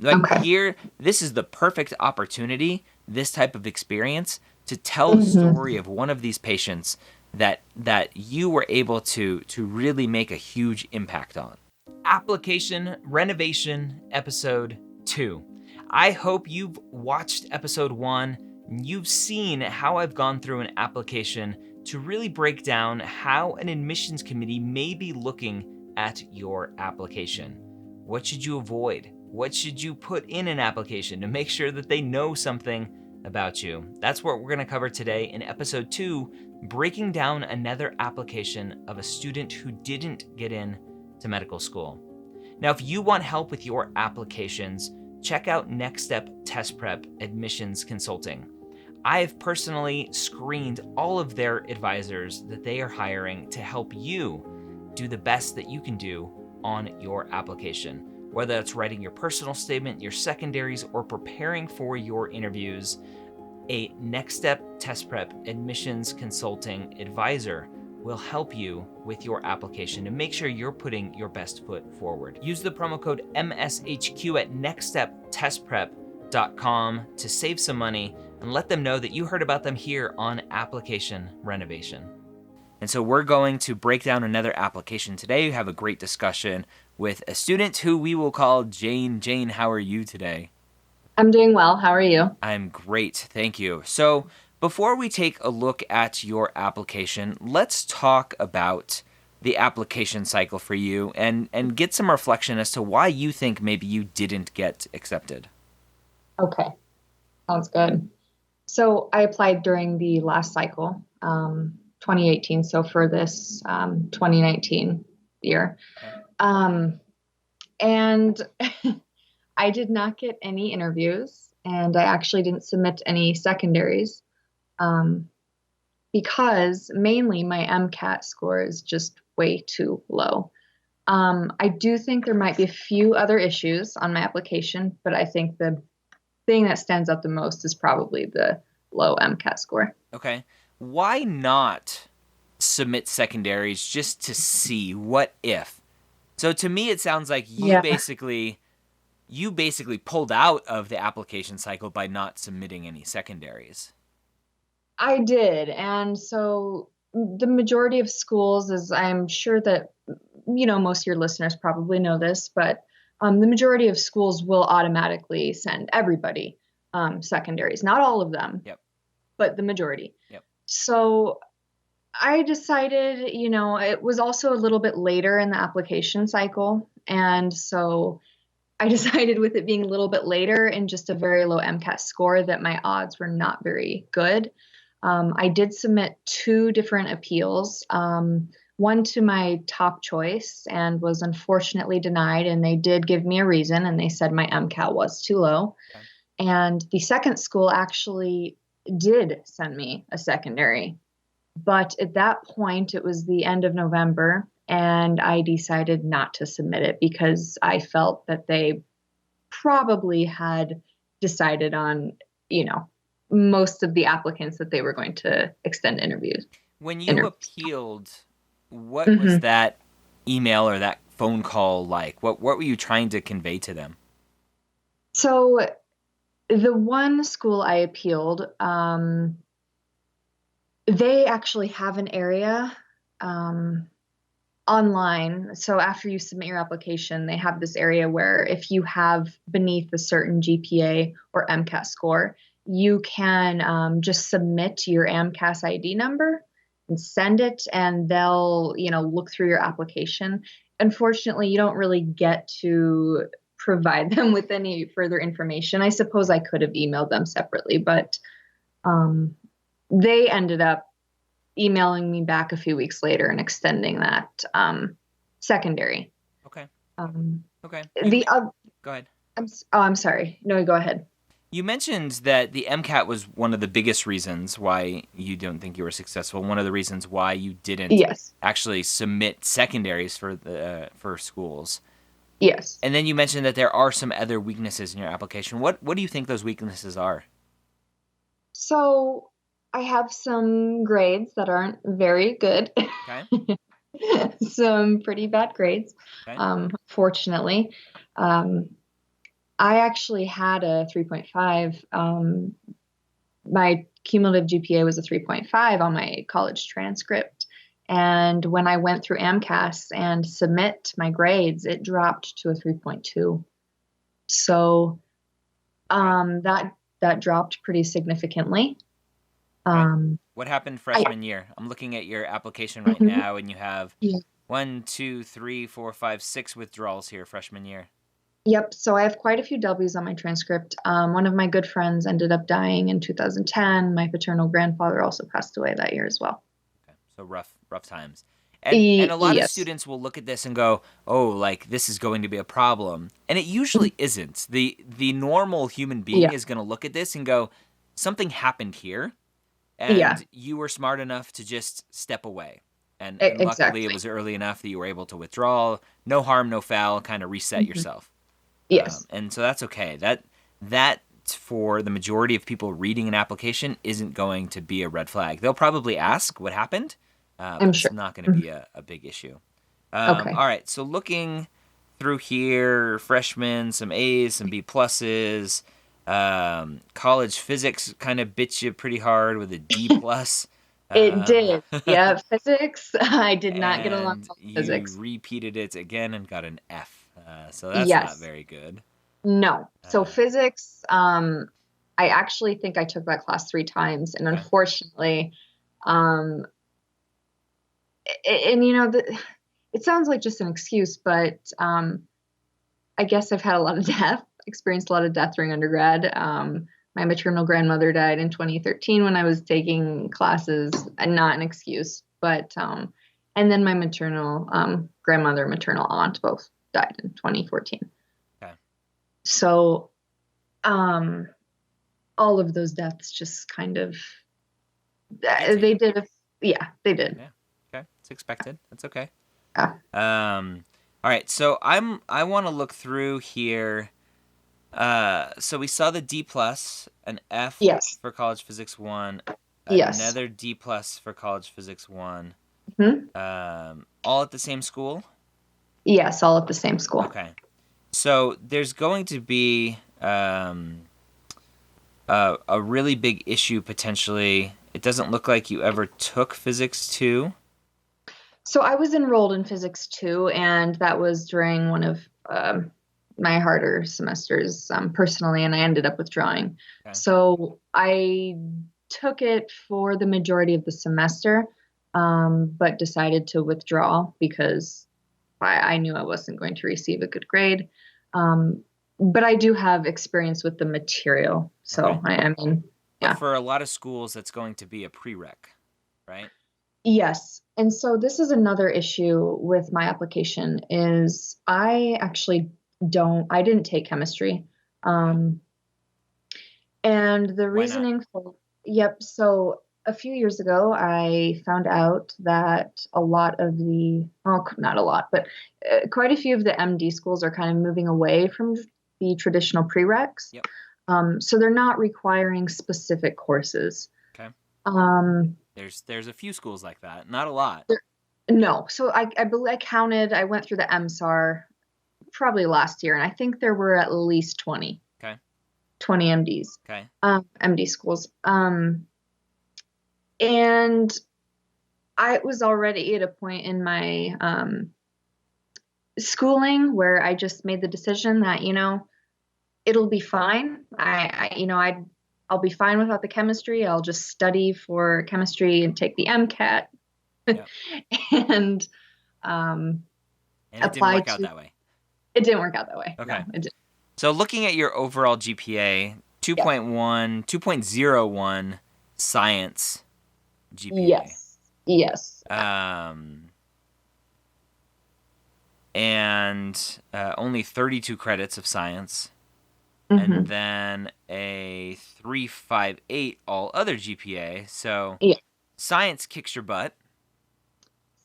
Like Okay. here, this is the perfect opportunity, this type of experience, to tell the Hmm. story of one of these patients that you were able to really make a huge impact on. Application Renovation Episode 2. I hope you've watched Episode 1. You've seen how I've gone through an application to really break down how an admissions committee may be looking at your application. What should you avoid? What should you put in an application to make sure that they know something about you? That's what we're going to cover today in Episode 2, breaking down another application of a student who didn't get in to medical school. Now, if you want help with your applications, check out Next Step Test Prep Admissions Consulting. I have personally screened all of their advisors that they are hiring to help you do the best that you can do on your application. Whether that's writing your personal statement, your secondaries, or preparing for your interviews, a Next Step Test Prep Admissions Consulting advisor will help you with your application to make sure you're putting your best foot forward. Use the promo code MSHQ at nextsteptestprep.com to save some money and let them know that you heard about them here on Application Renovation. And so we're going to break down another application today. We have a great discussion with a student who we will call Jane. Jane, how are you today? I'm doing well. How are you? I'm great, thank you. So before we take a look at your application, let's talk about the application cycle for you and get some reflection as to why you think maybe you didn't get accepted. Okay. Sounds good. So I applied during the last cycle, 2018. So for this 2019 year. Okay. And I did not get any interviews, and I actually didn't submit any secondaries because mainly my Mcat score is just way too low. I do think there might be a few other issues on my application, but I think the thing that stands out the most is probably the low Mcat score. Okay. Why not submit secondaries just to see what if? So to me, it sounds like Yeah, you basically pulled out of the application cycle by not submitting any secondaries. I did. And so the majority of schools, as I'm sure that, most of your listeners probably know this, but the majority of schools will automatically send everybody secondaries. Not all of them, Yep. but the majority. Yep. So I decided, it was also a little bit later in the application cycle. And so I decided with it being a little bit later and just a very low Mcat score that my odds were not very good. I did submit two different appeals, one to my top choice and was unfortunately denied. And they did give me a reason and they said my Mcat was too low. Okay. And the second school actually did send me a secondary. But at that point, it was the end of November, and I decided not to submit it because I felt that they probably had decided on, most of the applicants that they were going to extend interviews. When you appealed, what was Mhm. that email or that phone call like? What were you trying to convey to them? So the one school I appealed, they actually have an area online. So after you submit your application, they have this area where if you have beneath a certain GPA or Mcat score, you can just submit your AMCAS ID number and send it, and they'll, look through your application. Unfortunately, you don't really get to provide them with any further information. I suppose I could have emailed them separately, but they ended up emailing me back a few weeks later and extending that secondary. Okay. Okay. Go ahead. I'm sorry. No, go ahead. You mentioned that the MCAT was one of the biggest reasons why you don't think you were successful. One of the reasons why you didn't actually submit secondaries for schools. Yes. And then you mentioned that there are some other weaknesses in your application. What do you think those weaknesses are? So I have some grades that aren't very good. Okay. Some pretty bad grades, Okay. Fortunately. I actually had a 3.5. My cumulative GPA was a 3.5 on my college transcript. And when I went through AMCAS and submit my grades, it dropped to a 3.2. So that dropped pretty significantly. Okay. What happened freshman year? I'm looking at your application right now, and you have Yeah. 1, 2, 3, 4, 5, 6 withdrawals here freshman year. Yep. So I have quite a few W's on my transcript. One of my good friends ended up dying in 2010. My paternal grandfather also passed away that year as well. Okay. So rough times. And a lot of Yes. students will look at this and go, "Oh, like this is going to be a problem." And it usually isn't. The normal human being Yeah. is going to look at this and go, "Something happened here." Yeah. And you were smart enough to just step away. And luckily it Exactly. was early enough that you were able to withdraw. No harm, no foul, kind of reset yourself. Yes. And so that's okay. That for the majority of people reading an application isn't going to be a red flag. They'll probably ask what happened, I'm but it's sure. not going to be a big issue. Okay. All right, so looking through here, freshmen, some A's, some B pluses. College physics kind of bit you pretty hard with a D plus. It did. Yeah. Physics. I did not get along And with you physics. repeated it again and got an F. So that's not Yes. very good. No. So Uh, physics, I actually think I took that class 3 times, and okay. unfortunately, um, and it sounds like just an excuse, but I guess I've had a lot of death, experienced a lot of death during undergrad. My maternal grandmother died in 2013 when I was taking classes, not an excuse, but and then my maternal grandmother, maternal aunt, both died in 2014. Okay. So all of those deaths just kind of they did. Yeah, they did. Yeah. Okay. It's expected. That's okay. Yeah. All right. So I want to look through here. So we saw the D plus, an F Yes. for college physics 1, Yes. another D plus for college physics 1. Hmm. All at the same school. Yes, all at the same school. Okay. So there's going to be a really big issue potentially. It doesn't look like you ever took physics 2. So I was enrolled in physics too, and that was during one of my harder semesters personally, and I ended up withdrawing. Okay. So I took it for the majority of the semester, but decided to withdraw because I knew I wasn't going to receive a good grade. But I do have experience with the material, so Okay. I mean, But yeah. for a lot of schools, that's going to be a prereq, right? Yes. And so this is another issue with my application is I actually I didn't take chemistry. Um, and the Why not? reasoning for, yep. So a few years ago, I found out that a lot of well, not a lot, but quite a few of the MD schools are kind of moving away from the traditional prereqs. Yep. So they're not requiring specific courses. Okay. Um, There's a few schools like that. Not a lot. No. So I believe I counted, I went through the MSAR probably last year, and I think there were at least 20. Okay. 20 MDs. Okay. MD schools. And I was already at a point in my schooling where I just made the decision that, it'll be fine. I'll be fine without the chemistry. I'll just study for chemistry and take the Mcat. Yep. And And it didn't work out that way. It didn't work out that way. Okay. No, it didn't. So looking at your overall GPA, 2.1, 2.01 science GPA. Yes. Yes. And only 32 credits of science. Mm-hmm. And then a 3.58 all other GPA. So science kicks your butt.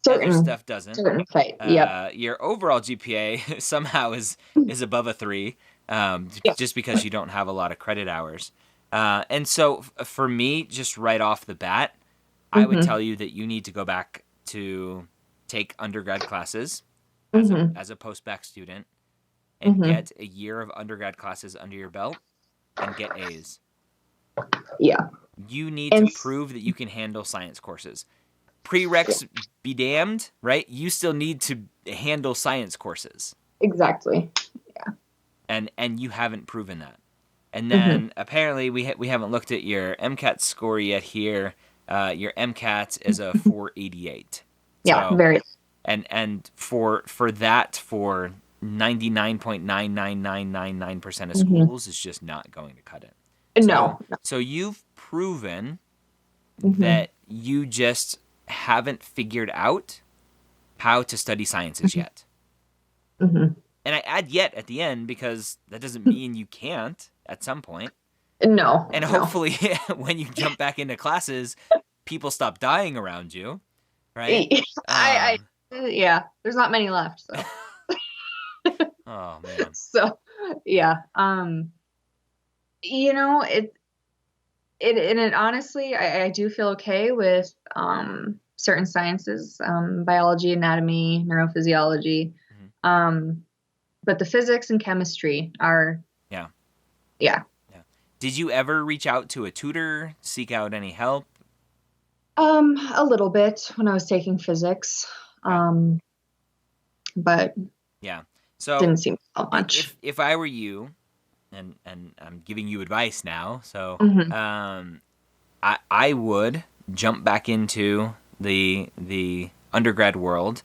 Other stuff doesn't. Certain fight. Yep. Your overall GPA somehow is above a 3, just because you don't have a lot of credit hours. And so for me, just right off the bat, I would tell you that you need to go back to take undergrad classes as a post-bac student. and Mhm. get a year of undergrad classes under your belt and get A's. Yeah. You need to And prove that you can handle science courses. Prereqs be damned, right? You still need to handle science courses. exactly. And you haven't proven that. And Mhm. then apparently we haven't looked at your MCAT score yet here. Your MCAT is a 488. Yeah, So very. and for that, for 99.99999% of Mhm. schools, is just not going to cut it. So No. so you've proven Mhm. that you just haven't figured out how to study sciences yet. Mhm. And I add yet at the end because that doesn't mean you can't at some point. No, And no. hopefully when you jump back into classes, people stop dying around you, right? I, yeah, there's not many left, so. Oh man. So, Yeah. yeah. You know, it honestly, I do feel okay with certain sciences, biology, anatomy, neurophysiology. Mhm. Um, but the physics and chemistry are, Yeah. yeah. Yeah. Did you ever reach out to a tutor, seek out any help? A little bit when I was taking physics. Okay. But Yeah. So didn't seem so much. if I were you, and I'm giving you advice now, so Hmm. I would jump back into the undergrad world.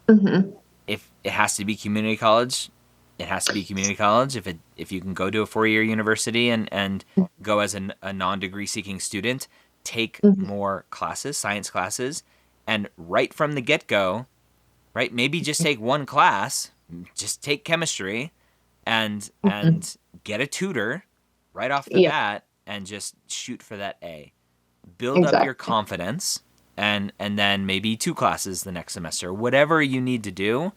Hmm. If it has to be community college, it has to be community college. If you can go to a 4-year university and go as a non-degree seeking student, take Hmm. more classes, science classes, and right from the get-go, right? Maybe just take one class, just take chemistry, Hmm. and get a tutor right off the Yeah, bat, and just shoot for that A. Build up your exactly. confidence, and then maybe 2 classes the next semester. Whatever you need to do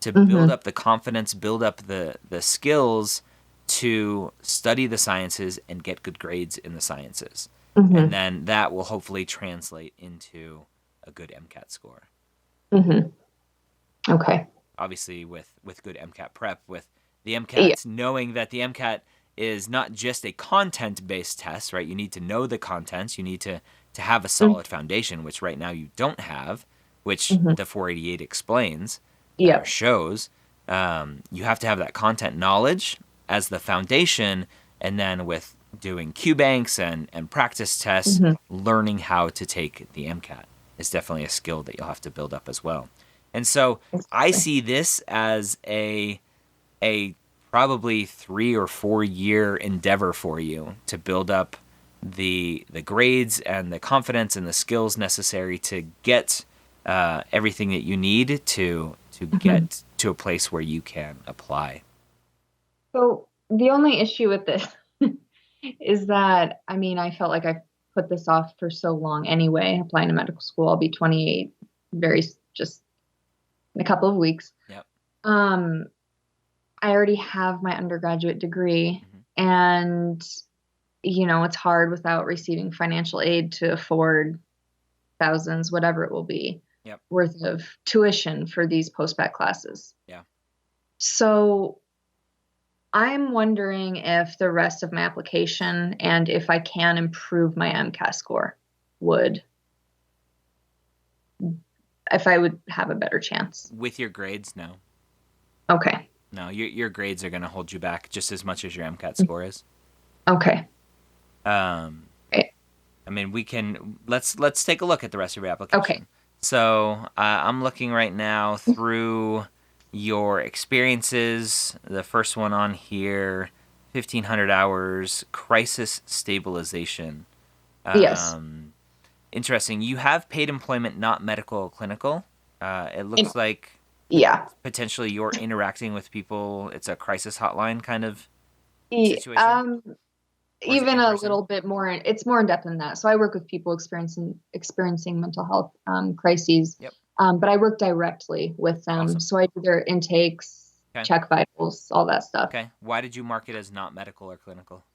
to build Hmm. up the confidence, build up the skills to study the sciences and get good grades in the sciences. And Hmm. then that will hopefully translate into a good MCAT score. Hmm. Okay. Obviously with good MCAT prep, with the Yeah. MCAT, knowing that the MCAT is not just a content-based test, right? You need to know the contents. You need to have a Hmm. solid foundation, which right now you don't have, which Hmm. the 488 explains or Yep. shows. You have to have that content knowledge as the foundation, and then with doing Q banks and practice tests, Hmm. learning how to take the MCAT is definitely a skill that you'll have to build up as well. And so I Exactly. see this as a probably 3 or 4 year endeavor for you to build up the grades and the confidence and the skills necessary to get everything that you need to Hmm. get to a place where you can apply. So the only issue with this is that, I mean, I felt like I put this off for so long anyway, applying to medical school. I'll be 28 just in a couple of weeks. Yep. Um, I already have my undergraduate degree, Hmm. and it's hard without receiving financial aid to afford thousands, whatever it will be, Yep. worth of tuition for these post-bac classes. Yeah. So I'm wondering if the rest of my application and if I can improve my MCAT score would, if I would have a better chance. With your grades, no. Okay. No, your grades are going to hold you back just as much as your MCAT score is. Okay. Um, Okay. I mean, let's take a look at the rest of your Okay. application. So I'm looking right now through your experiences. The first one on here, 1,500 hours, crisis stabilization. Yes. Interesting. You have paid employment, not medical or clinical. It And looks like yeah. potentially you're interacting with people. It's a crisis hotline kind of E- situation, Um, or is it Even in a person? little bit more, it's more in depth than that. So I work with people experiencing mental health crises, Yep. but I work directly with them. Awesome. So I do their intakes, Okay. check vitals, all that stuff. Okay. Why did you mark it as not medical or clinical?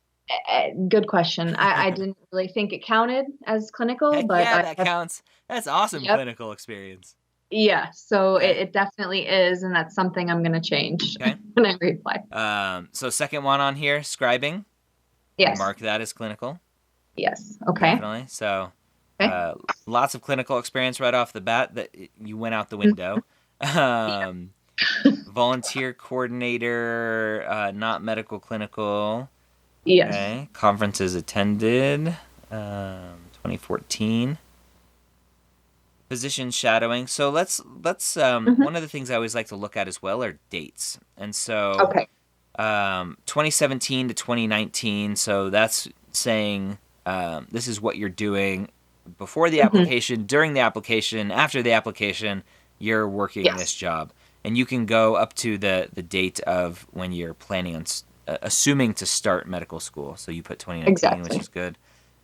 Good question. I didn't really think it counted as clinical, Heck but yeah, I that have, counts. That's awesome yep, clinical experience. Yeah, so Okay. it definitely is, and that's something I'm going to change Okay. when I reapply. So second one on here, scribing. Yes. Mark that as clinical. Yes. Okay. Definitely. So, Okay. uh, lots of clinical experience right off the bat that you went out the window. Um, volunteer coordinator, not medical clinical. Yes. Okay. Conferences attended, 2014. Physician shadowing. So let's Hmm. one of the things I always like to look at as well are dates. And so Okay. 2017 to 2019. So that's saying this is what you're doing before the Hmm. application, during the application, after the application, you're working this Yes. job. And you can go up to the date of when you're planning on assuming to start medical school. So you put 2019, which Exactly. is good.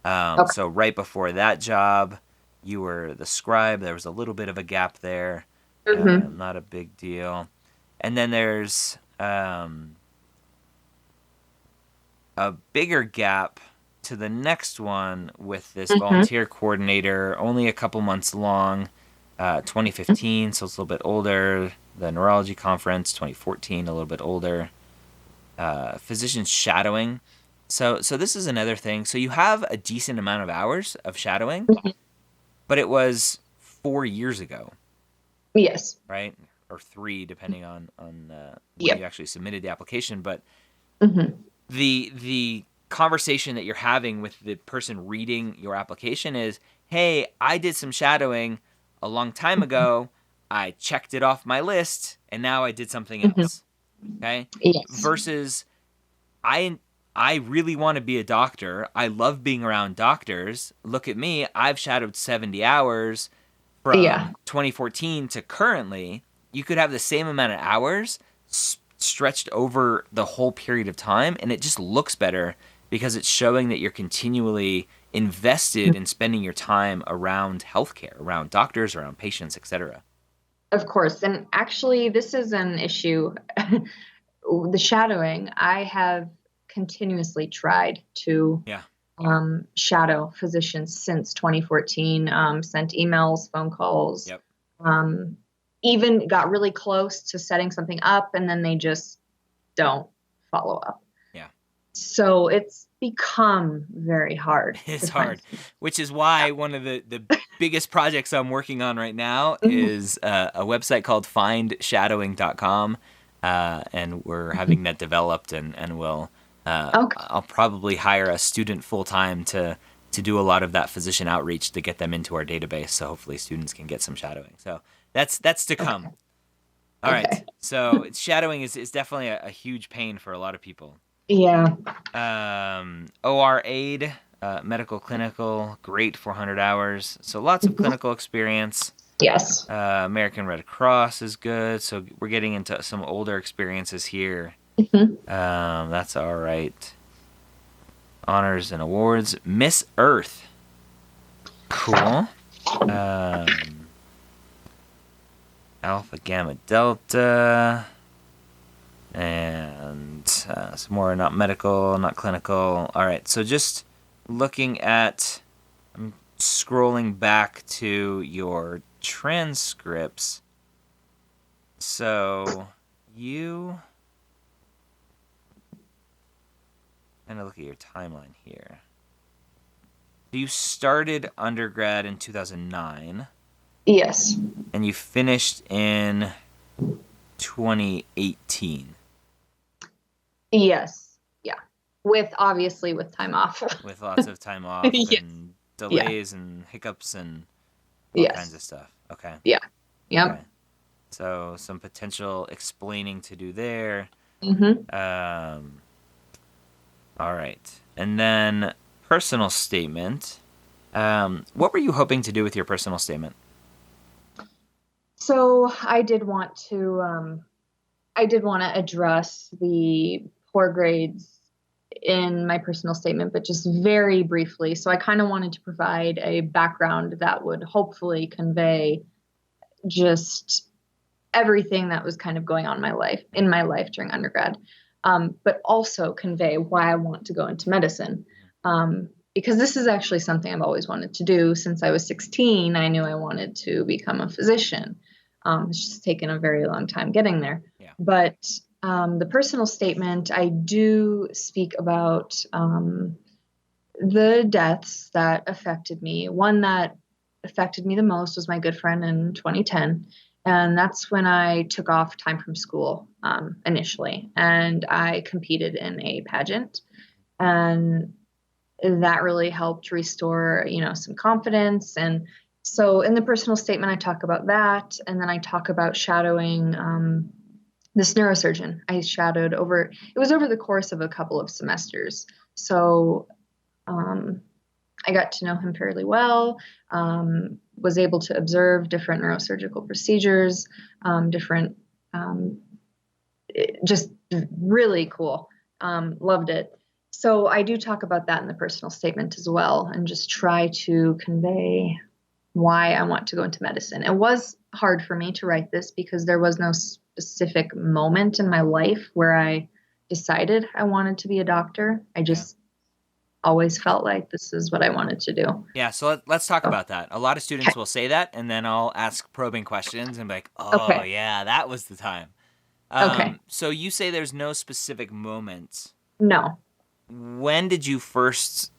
Okay. So right before that job, you were the scribe. There was a little bit of a gap there. Hmm. Not a big deal. And then there's a bigger gap to the next one with this Hmm. volunteer coordinator, only a couple months long, 2015, so it's a little bit older. The neurology conference, 2014, a little bit older. Physician shadowing. So this is another thing. So you have a decent amount of hours of shadowing, but it was 4 years ago, Yes. right? Or three, depending on when you Yep. actually submitted the application. But Hmm. the conversation that you're having with the person reading your application is, hey, I did some shadowing a long time ago. I checked it off my list, and now I did something Hmm. else. Okay, Yes. versus I I really want to be a doctor. I love being around doctors. Look at me. I've shadowed 70 hours Yeah. from 2014 to currently. You could have the same amount of hours stretched over the whole period of time, and it just looks better because it's showing that you're continually invested in spending your time around healthcare, around doctors, around patients, etc. Of course. And actually, this is an issue. The shadowing, I have continuously tried to Yeah. shadow physicians since 2014, sent emails, phone calls, Yep. um, even got really close to setting something up, and then they just don't follow up. Yeah. So it's become very hard to It's find. hard, which is why one of the biggest projects I'm working on right now Mhm. is a website called findshadowing.com. And we're having that developed, and Okay. I'll probably hire a student full time to do a lot of that physician outreach to get them into our database. So hopefully students can get some shadowing. So that's to come. Okay. All right. Okay. So shadowing is definitely a huge pain for a lot of people. Yeah. OR aid, medical clinical, great 400 hours. So lots of Mhm. clinical experience. Yes. American Red Cross is good. So we're getting into some older experiences here. Mhm. That's all right. Honors and awards. Miss Earth. Cool. Alpha, Gamma, Delta. And some more not medical, not clinical. All right. So just looking at, I'm scrolling back to your transcripts. So you kind of look at your timeline here. You started undergrad in 2009 Yes. and you finished in 2018 Yes. Yeah. With obviously with time off. with lots of time off Yes. and Yeah. delays and hiccups and all kinds of Yes. stuff. Okay. Yeah. Okay. Yep. So some potential explaining to do there. Hmm. Um, all right. And then personal statement. What were you hoping to do with your personal statement? So I did want to address the poor grades in my personal statement, but just very briefly. So I kind of wanted to provide a background that would hopefully convey just everything that was kind of going on in my life during undergrad, but also convey why I want to go into medicine. Because this is actually something I've always wanted to do since I was 16. I knew I wanted to become a physician. It's just taken a very long time getting there. Yeah. But the personal statement, I do speak about the deaths that affected me. One that affected me the most was my good friend in 2010. And that's when I took off time from school initially. And I competed in a pageant. And that really helped restore, some confidence. And so in the personal statement, I talk about that. And then I talk about shadowing this neurosurgeon. I shadowed it was over the course of a couple of semesters. So I got to know him fairly well, was able to observe different neurosurgical procedures, just really cool. Loved it. So I do talk about that in the personal statement as well, and just try to convey why I want to go into medicine. It was hard for me to write this because there was no specific moment in my life where I decided I wanted to be a doctor. I just always felt like this is what I wanted to do. Yeah, so let's talk about that. A lot of students will say that, and then I'll ask probing questions and be like, oh, yeah, that was the time. So you say there's no specific moment. No. When did you first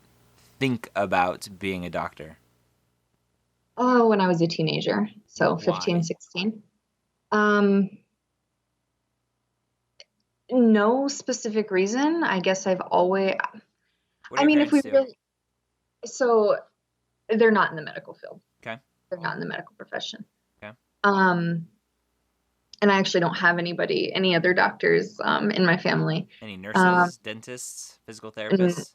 think about being a doctor? Oh, when I was a teenager. So 15, 16. No specific reason. I guess I've always... if we really... So they're not in the medical field. Okay. They're not in the medical profession. Okay. And I actually don't have any other doctors in my family. Any nurses, dentists, physical therapists?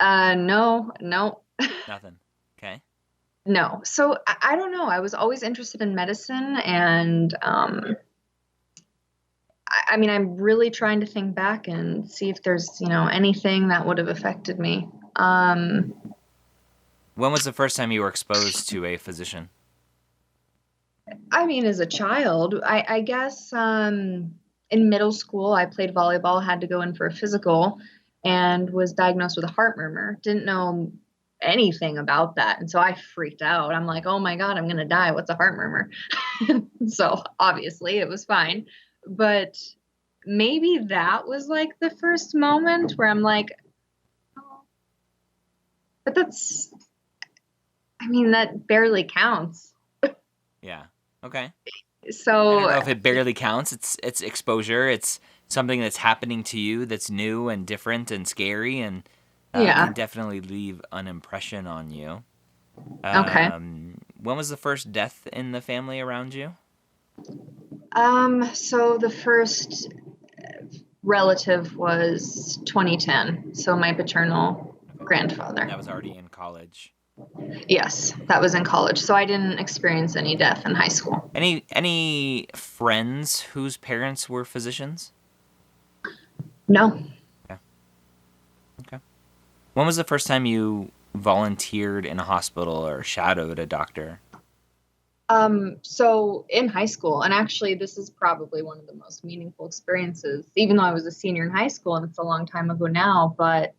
No. Nothing. Okay. No. So I don't know. I was always interested in medicine, and I'm really trying to think back and see if there's, anything that would have affected me. When was the first time you were exposed to a physician? As a child, I guess in middle school, I played volleyball, had to go in for a physical, and was diagnosed with a heart murmur. Didn't know anything about that. And so I freaked out. I'm like, oh my God, I'm going to die. What's a heart murmur? So obviously it was fine. But maybe that was like the first moment where I'm like, oh, but that barely counts. Yeah. Okay. So I don't know if it barely counts. It's exposure. It's something that's happening to you that's new and different and scary, and can definitely leave an impression on you. Okay. When was the first death in the family around you? So the first relative was 2010. So my paternal grandfather. That was already in college. Yes, that was in college. So I didn't experience any death in high school. Any friends whose parents were physicians? No. Okay. When was the first time you volunteered in a hospital or shadowed a doctor? So in high school, and actually this is probably one of the most meaningful experiences, even though I was a senior in high school and it's a long time ago now, but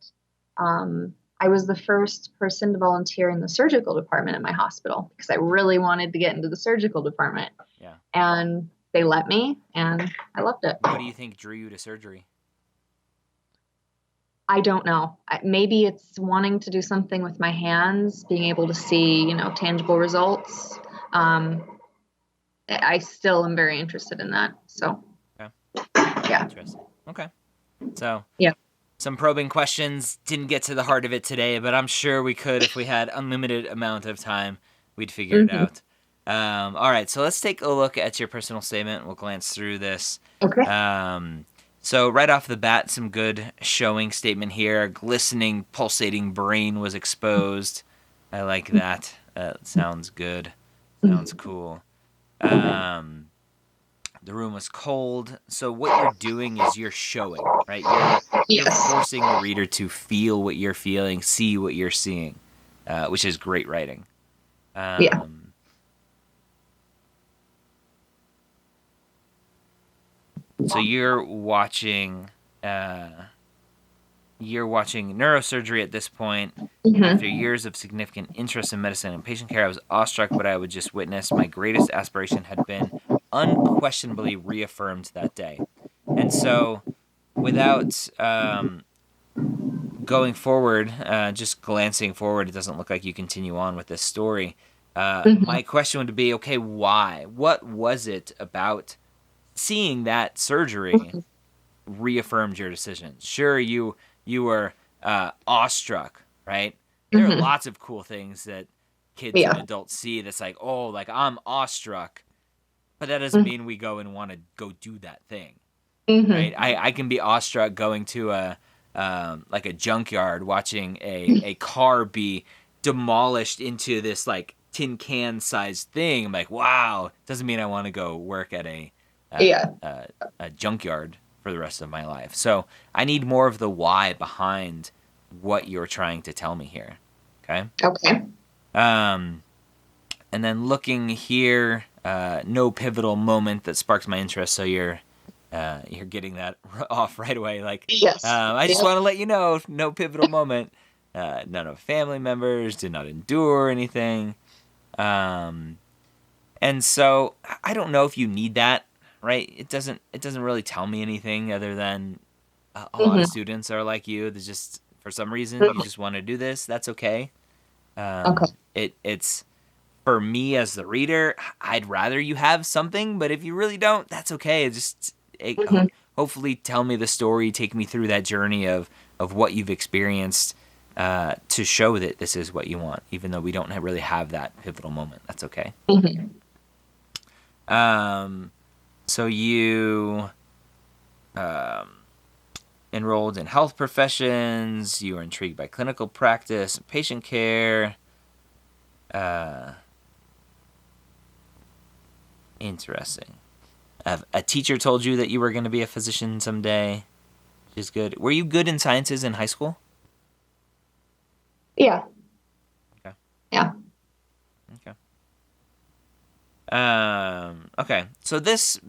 I was the first person to volunteer in the surgical department at my hospital because I really wanted to get into the surgical department. Yeah. And they let me, and I loved it. What do you think drew you to surgery? I don't know. Maybe it's wanting to do something with my hands, being able to see, tangible results. I still am very interested in that. So, yeah. Interesting. Okay. So, yeah. Some probing questions. Didn't get to the heart of it today, but I'm sure we could if we had unlimited amount of time. We'd figure it out. All right, so let's take a look at your personal statement. We'll glance through this. Okay. So right off the bat, some good showing statement here. A glistening, pulsating brain was exposed. I like that. That sounds good. Sounds cool. The room was cold. So what you're doing is you're showing, right? You're forcing the reader to feel what you're feeling, see what you're seeing, which is great writing. So you're watching neurosurgery at this point. After years of significant interest in medicine and patient care, I was awestruck by what I would just witness. My greatest aspiration had been unquestionably reaffirmed that day. And so, without going forward, just glancing forward, it doesn't look like you continue on with this story. My question would be, okay, why? What was it about seeing that surgery reaffirmed your decision? Sure, you were awestruck, right? There are lots of cool things that kids and Yeah. adults see that's like, oh, like I'm awestruck, but that doesn't mean we go and want to go do that thing, right? I can be awestruck going to a like a junkyard, watching a car be demolished into this like tin can sized thing. I'm like, wow. Doesn't mean I want to go work at Yeah. a junkyard for the rest of my life. So I need more of the why behind what you're trying to tell me here. Okay. Okay. And then looking here, no pivotal moment that sparks my interest. So you're getting that off right away. Like, Yes. I just want to let you know, no pivotal moment. None of family members did not endure anything. And so I don't know if you need that, right? It doesn't really tell me anything other than a lot of students are like you. There's just, for some reason, you just want to do this. That's okay. Okay. It's for me as the reader, I'd rather you have something, but if you really don't, that's okay. Hopefully tell me the story, take me through that journey of what you've experienced, to show that this is what you want, even though we don't really have that pivotal moment. That's okay. So you enrolled in health professions, you were intrigued by clinical practice, patient care. Interesting. A teacher told you that you were going to be a physician someday, which is good. Were you good in sciences in high school? Yeah. Okay. Yeah. Okay. Okay. So this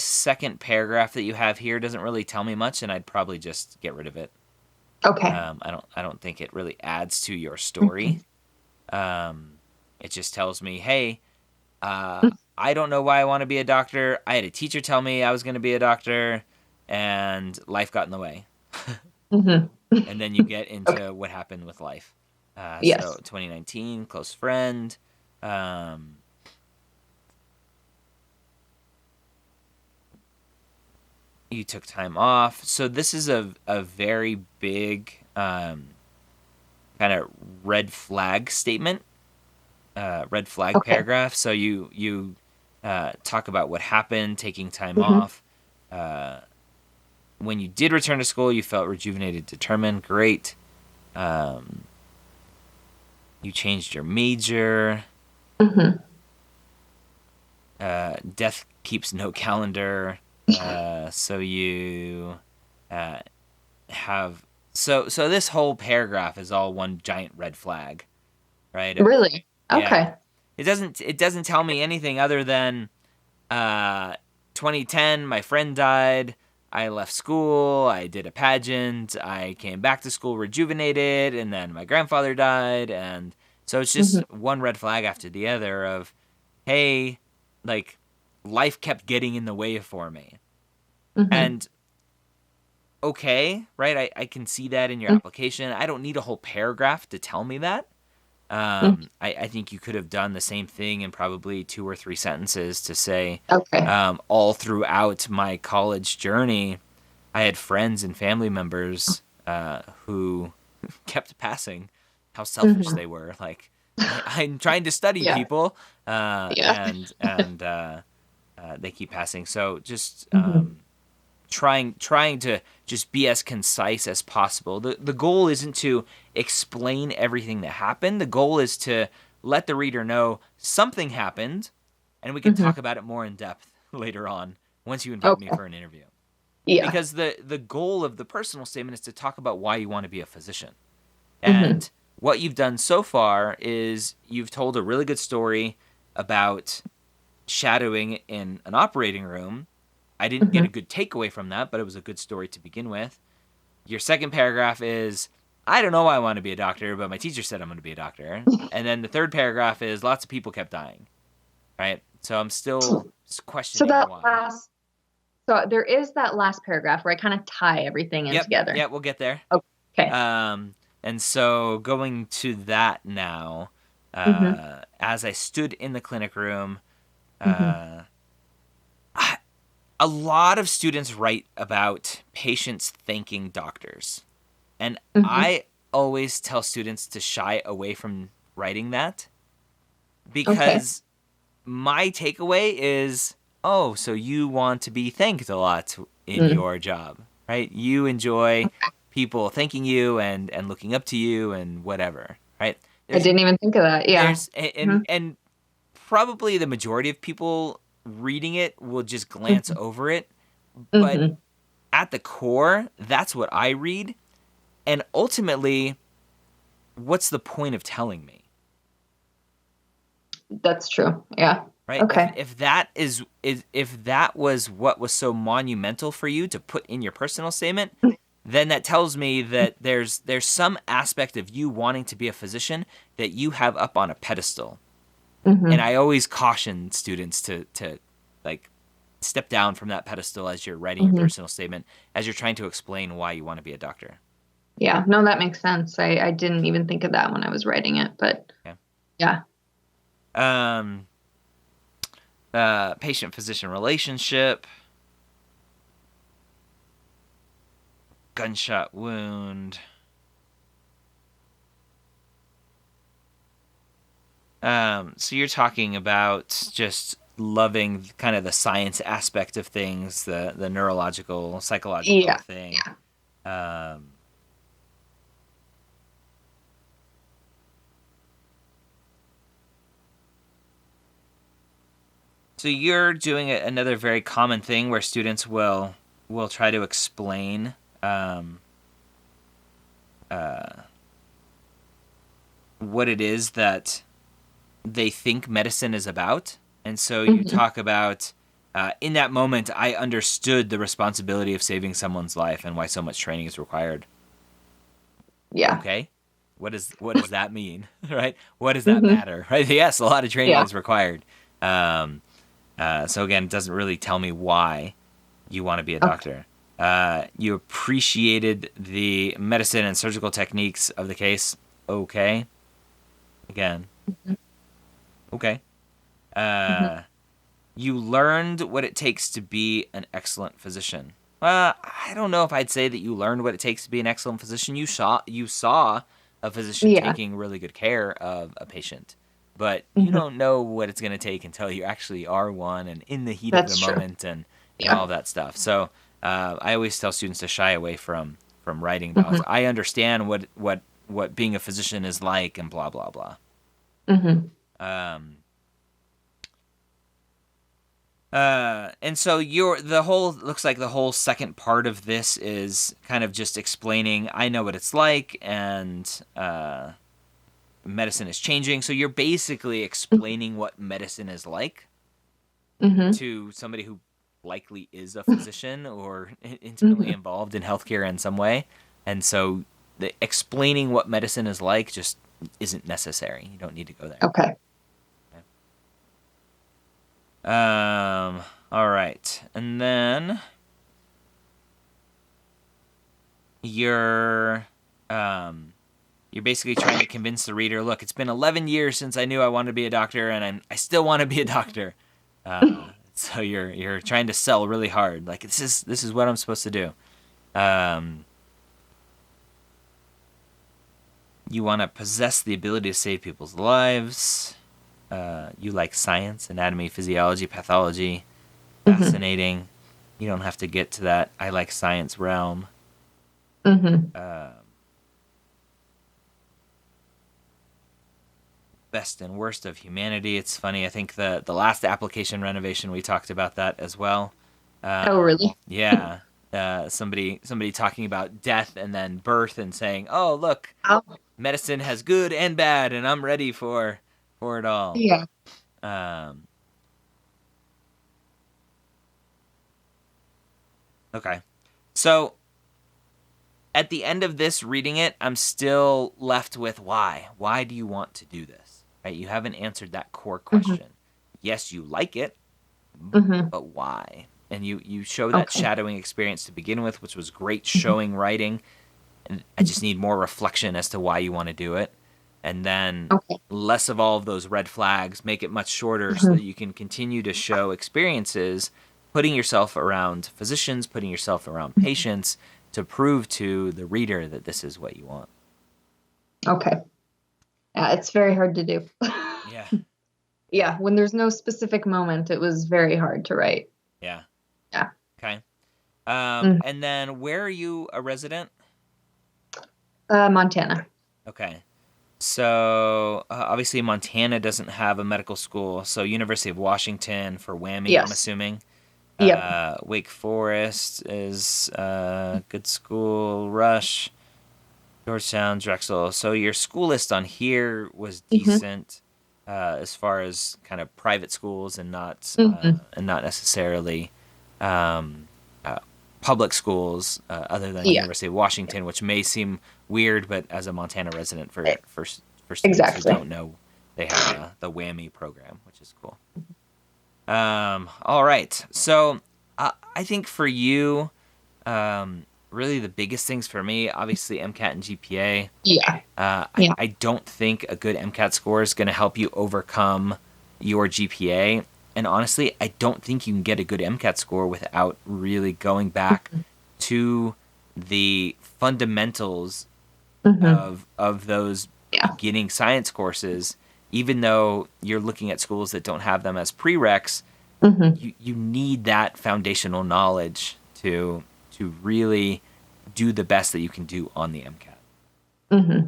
second paragraph that you have here doesn't really tell me much, and I'd probably just get rid of it. Okay. I don't think it really adds to your story. It just tells me, hey, I don't know why I want to be a doctor. I had a teacher tell me I was going to be a doctor, and life got in the way. And then you get into what happened with life. Yes. So 2019, close friend. You took time off. So this is a very big kind of red flag statement, red flag paragraph. So you talk about what happened, taking time off. When you did return to school, you felt rejuvenated, determined. Great. You changed your major. Death keeps no calendar. So you have so this whole paragraph is all one giant red flag, right? Really? Okay. Yeah. It doesn't tell me anything other than 2010, my friend died. I left school. I did a pageant. I came back to school rejuvenated, and then my grandfather died, and so it's just one red flag after the other of, hey, like, life kept getting in the way for me. And okay, right? I can see that in your application. I don't need a whole paragraph to tell me that. I think you could have done the same thing in probably 2 or 3 sentences to say, all throughout my college journey, I had friends and family members who kept passing. How selfish they were. Like, I'm trying to study people, and they keep passing. So just trying to just be as concise as possible. The goal isn't to explain everything that happened. The goal is to let the reader know something happened, and we can talk about it more in depth later on once you invite me for an interview. Yeah. Because the goal of the personal statement is to talk about why you want to be a physician. And what you've done so far is you've told a really good story about shadowing in an operating room. I didn't get a good takeaway from that, but it was a good story to begin with. Your second paragraph is, I don't know why I want to be a doctor, but my teacher said I'm going to be a doctor. And then the third paragraph is, lots of people kept dying, right? So I'm still So questioning that why. last, so there is that last paragraph where I kind of tie everything in together. Yep, we'll get there. Okay. And so going to that now, Mm-hmm. as I stood in the clinic room, Mm-hmm. a lot of students write about patients thanking doctors. And Mm-hmm. I always tell students to shy away from writing that Okay. because my takeaway is, oh, so you want to be thanked a lot in Mm. your job, right? You enjoy people thanking you and looking up to you and whatever, right? I There's didn't even think of that. Yeah. there's Mm-hmm. and probably the majority of people reading it will just glance Mm-hmm. over it, but Mm-hmm. at the core, that's what I read. And ultimately, what's the point of telling me? That's true. Yeah. Right? Okay. If that is if that was what was so monumental for you to put in your personal statement, then that tells me that there's some aspect of you wanting to be a physician that you have up on a pedestal. And Mm-hmm. I always caution students to like step down from that pedestal as you're writing your Mm-hmm. personal statement, as you're trying to explain why you want to be a doctor. Yeah. No, that makes sense. I didn't even think of that when I was writing it, but Okay. yeah. Um, patient-physician relationship, gunshot wound. So you're talking about just loving kind of the science aspect of things, the neurological, psychological Yeah. thing. Yeah. Um, so you're doing another very common thing where students will try to explain what it is that they think medicine is about. And so you Mm-hmm. talk about in that moment, I understood the responsibility of saving someone's life and why so much training is required. Yeah. Okay, what does that mean, right? What does that Mm-hmm. matter, right? Yes, a lot of training Yeah. is required. Um, so again, it doesn't really tell me why you want to be a Okay. doctor. You appreciated the medicine and surgical techniques of the case. Okay, again, okay. Mm-hmm. Uh, you learned what it takes to be an excellent physician. I don't know if I'd say that you learned what it takes to be an excellent physician. You saw a physician Yeah. taking really good care of a patient, but you Mm-hmm. don't know what it's going to take until you actually are one and in the heat of the That's true. moment and Yeah. all that stuff. So I always tell students to shy away from writing about. Mm-hmm. I understand what being a physician is like and blah blah blah. Mm-hmm. Um, and so the whole looks like the whole second part of this is kind of just explaining I know what it's like and medicine is changing. So you're basically explaining what medicine is like Mm-hmm. to somebody who likely is a physician or intimately Mm-hmm. involved in healthcare in some way. And so the explaining what medicine is like just isn't necessary. You don't need to go there. Okay. All right. And then you're you're basically trying to convince the reader, look, it's been 11 years since I knew I wanted to be a doctor and I still want to be a doctor. So you're trying to sell really hard. Like this is what I'm supposed to do. Um, you want to possess the ability to save people's lives. You like science, anatomy, physiology, pathology. Mm-hmm. Fascinating. You don't have to get to that I like science realm. Mm-hmm. Best and worst of humanity. It's funny. I think the last application renovation we talked about that as well. Oh, really? Yeah. Somebody talking about death and then birth and saying, "Oh, look, Oh, medicine has good and bad, and I'm ready for it all." yeah. Um, okay. So at the end of this, reading it, I'm still left with why. Why do you want to do this? Right? You haven't answered that core Mm-hmm. question. yes, you like it, Mm-hmm. but why? And you show that Okay. shadowing experience to begin with, which was great showing writing. And I just need more reflection as to why you want to do it. And then Okay. less of all of those red flags, make it much shorter so Mm-hmm. that you can continue to show experiences, putting yourself around physicians, putting yourself around patients to prove to the reader that this is what you want. Okay. Yeah, it's very hard to do. Yeah. Yeah. Yeah, when there's no specific moment, it was very hard to write. Yeah. Yeah. Okay. Mm. And then where are you a resident? Montana. Okay. So obviously Montana doesn't have a medical school. So University of Washington for whammy, I'm Yes. assuming. Yep. Wake Forest is good school. Rush, Georgetown, Drexel. So your school list on here was Mm-hmm. decent as far as kind of private schools Mm-hmm. and not necessarily um, uh, public schools, other than Yeah. University of Washington, which may seem weird, but as a Montana resident, E- for students who Exactly. don't know, they have the whammy program, which is cool. All right. So I think for you, really the biggest things for me, obviously MCAT and GPA. Yeah. Yeah. I don't think a good MCAT score is going to help you overcome your GPA. And honestly, I don't think you can get a good MCAT score without really going back to the fundamentals Mm-hmm. of those Yeah. beginning science courses. Even though you're looking at schools that don't have them as prereqs, Mm-hmm. you need that foundational knowledge to really do the best that you can do on the MCAT. Mm-hmm.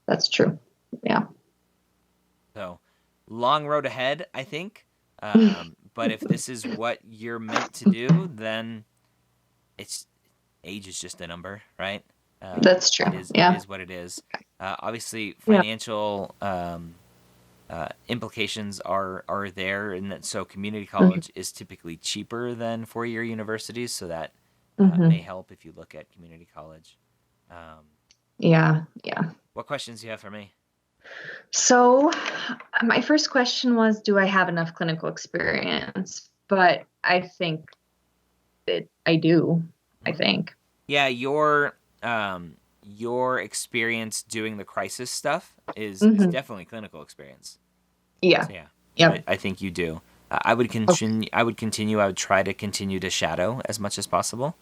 That's true. Yeah. So, long road ahead, I think. But if this is what you're meant to do, then it's age is just a number, right? That's true. It Yeah. is what it is. Obviously, Yeah. financial implications are there, and that so community Mm-hmm. college is typically cheaper than four-year universities, so that may Mm-hmm. help if you look at community college. Um, Yeah. Yeah. what questions do you have for me? So, my first question was, do I have enough clinical experience? But I think that I do. I Mhm. think. Yeah, your experience doing the crisis stuff is Mm-hmm. definitely clinical experience. Yeah. So yeah, Yep. I think you do. I would Okay. continue. I would continue. I would try to continue to shadow as much as possible.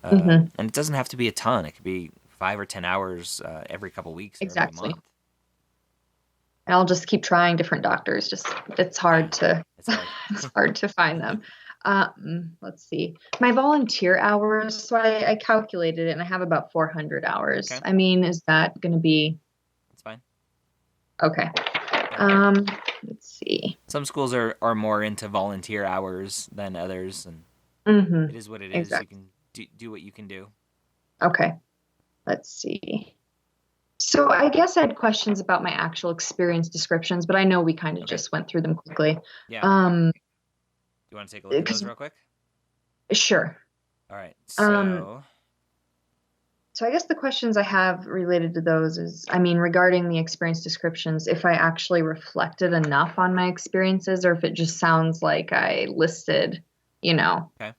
Mm-hmm. And it doesn't have to be a ton. It could be 5 or 10 hours every couple weeks or every Exactly. month. And I'll just keep trying different doctors. Just it's Yeah, hard to it's hard. it's hard to find them. Let's see. My volunteer hours. So I calculated it, and I have about 400 hours. Okay, I mean, is that going to be that's fine. okay? Yeah. Um, let's see. Some schools are more into volunteer hours than others, and Mm-hmm. it is what it is. You Exactly. can do what you can do. Okay. Let's see. So I guess I had questions about my actual experience descriptions, but I know we kind of Okay. just went through them quickly. Yeah. Um, Do you want to take a look at those 'Cause real quick? sure. All right. Um, So so I guess the questions I have related to those is, I mean, regarding the experience descriptions, if I actually reflected enough on my experiences or if it just sounds like I listed, you know. okay.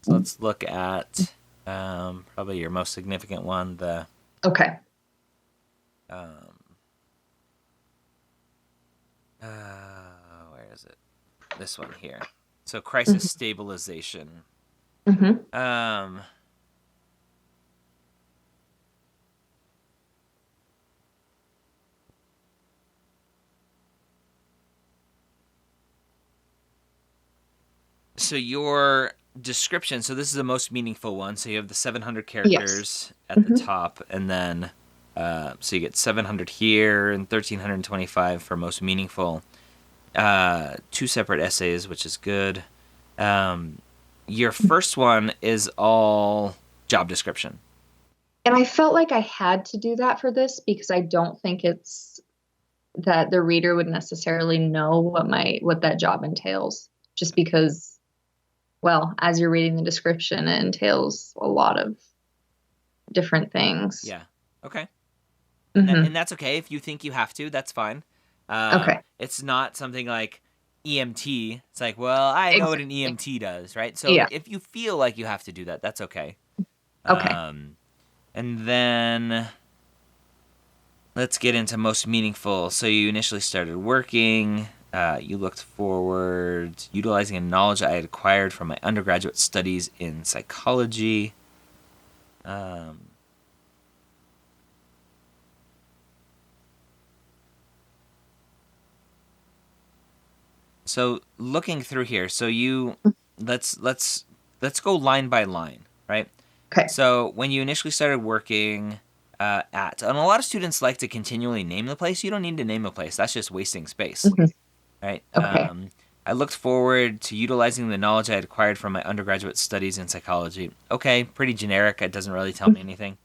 So let's look at probably your most significant one. The Okay. um, where is it? This one here. So crisis stabilization. Mm-hmm. Um, so your description. So this is the most meaningful one. So you have the 700 Yes. characters at the Mm-hmm. top, and then so you get 700 here and 1325 for most meaningful. Two separate essays, which is good. Your first one is all job description. And I felt like I had to do that for this because I don't think it's that the reader would necessarily know what that job entails just because, well, as you're reading the description, it entails a lot of different things. Yeah. Okay. Mm-hmm. And that's okay if you think you have to. That's fine. Okay. It's not something like EMT. It's like, well, I know what an Exactly. EMT does, right? So Yeah. if you feel like you have to do that, that's okay. Okay. And then let's get into most meaningful. So you initially started working. You looked forward, utilizing a knowledge I had acquired from my undergraduate studies in psychology. So looking through here, so you let's go line by line, right? Okay. So when you initially started working at, and a lot of students like to continually name the place. You don't need to name a place. That's just wasting space, Mhm. right? Okay. I looked forward to utilizing the knowledge I had acquired from my undergraduate studies in psychology. Okay, pretty generic. It doesn't really tell me anything.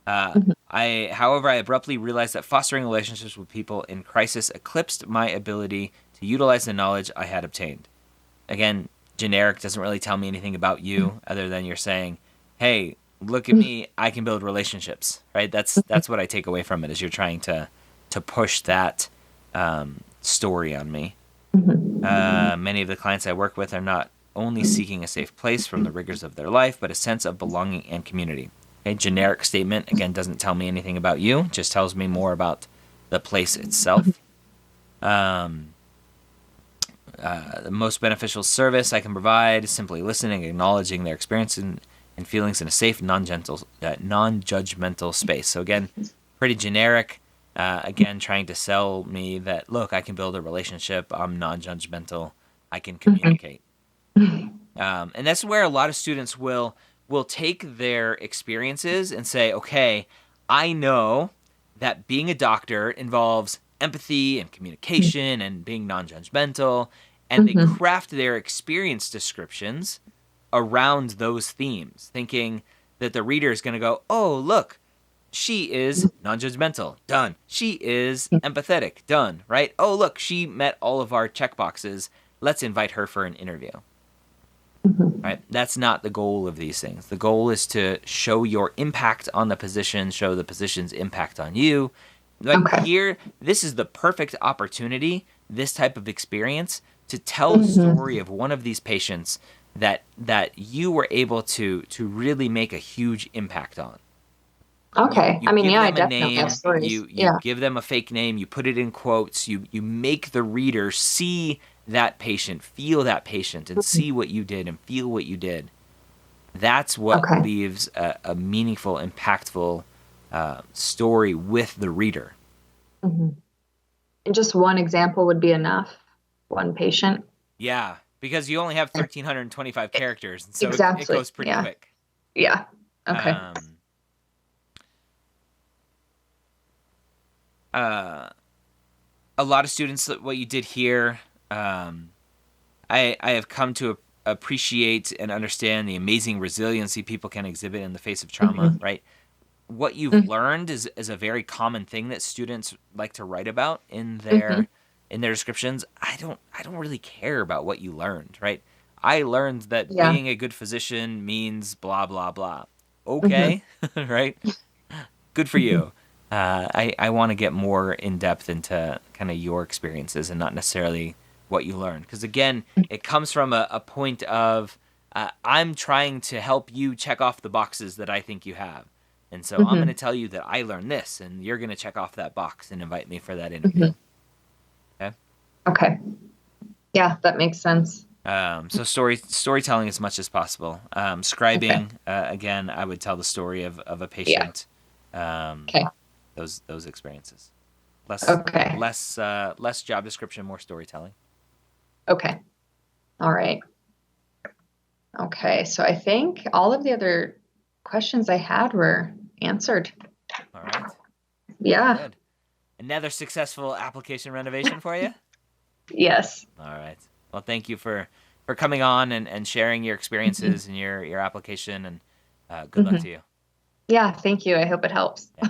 Mhm. However, I abruptly realized that fostering relationships with people in crisis eclipsed my ability to utilize the knowledge I had obtained. Again, generic, doesn't really tell me anything about you other than you're saying, "Hey, look at me, I can build relationships." Right? That's what I take away from it. Is you're trying to push that story on me. Mhm. Many of the clients I work with are not only seeking a safe place from the rigors of their life, but a sense of belonging and community. A generic statement, again, doesn't tell me anything about you, just tells me more about the place itself. The most beneficial service I can provide is simply listening, acknowledging their experience and feelings in a safe, non-judgmental space. So again, pretty generic. Again, trying to sell me that, look, I can build a relationship. I'm non-judgmental. I can communicate. And that's where a lot of students will take their experiences and say, okay, I know that being a doctor involves empathy and communication and being non-judgmental, and they Mhm. craft their experience descriptions around those themes, thinking that the reader is going to go, oh, look, she is non-judgmental, done. She is empathetic, done, right? Oh, look, she met all of our checkboxes. Let's invite her for an interview. Mhm. Right? That's not the goal of these things. The goal is to show your impact on the position, show the position's impact on you. Like Okay. here, this is the perfect opportunity, this type of experience, to tell the Mhm. story of one of these patients that you were able to really make a huge impact on. You Okay. you I mean, give yeah, I them a definitely have name, stories. you Yeah. give them a fake name, you put it in quotes, you make the reader see that patient, feel that patient, and Mhm. see what you did and feel what you did. That's what Okay. leaves a meaningful, impactful story with the reader. Mhm. And just one example would be enough. One patient. Yeah, because you only have 1,325 characters, and so it Exactly. goes pretty Yeah. quick. Yeah. Okay. Um, uh, a lot of students, what you did here, I have come to appreciate and understand the amazing resiliency people can exhibit in the face of trauma, Mhm. right? What you've Mhm. learned is a very common thing that students like to write about Mhm. in their descriptions. I don't really care about what you learned, right? I learned that Yeah. being a good physician means blah blah blah. Mhm. Okay, right? Good for Mhm. you. I want to get more in depth into kind of your experiences and not necessarily what you learned, because again, it comes from a point of I'm trying to help you check off the boxes that I think you have. And so I'm going to Mhm. tell you that I learned this, and you're going to check off that box and invite me for that interview. Mhm. Okay. Okay. Yeah, that makes sense. So storytelling as much as possible. Okay. Scribing, again, I would tell the story of a Yeah. patient. Um, Okay. those experiences. Less Okay. less job description, more storytelling. Okay. All right. Okay. So I think all of the other questions I had were answered. All right. Very Yeah. good. Another successful application renovation for you. Yes. All right. Well, thank you for coming on and sharing your Mhm. experiences and your application, and good luck Mhm. to you. Yeah. Thank you. I hope it helps. Yeah.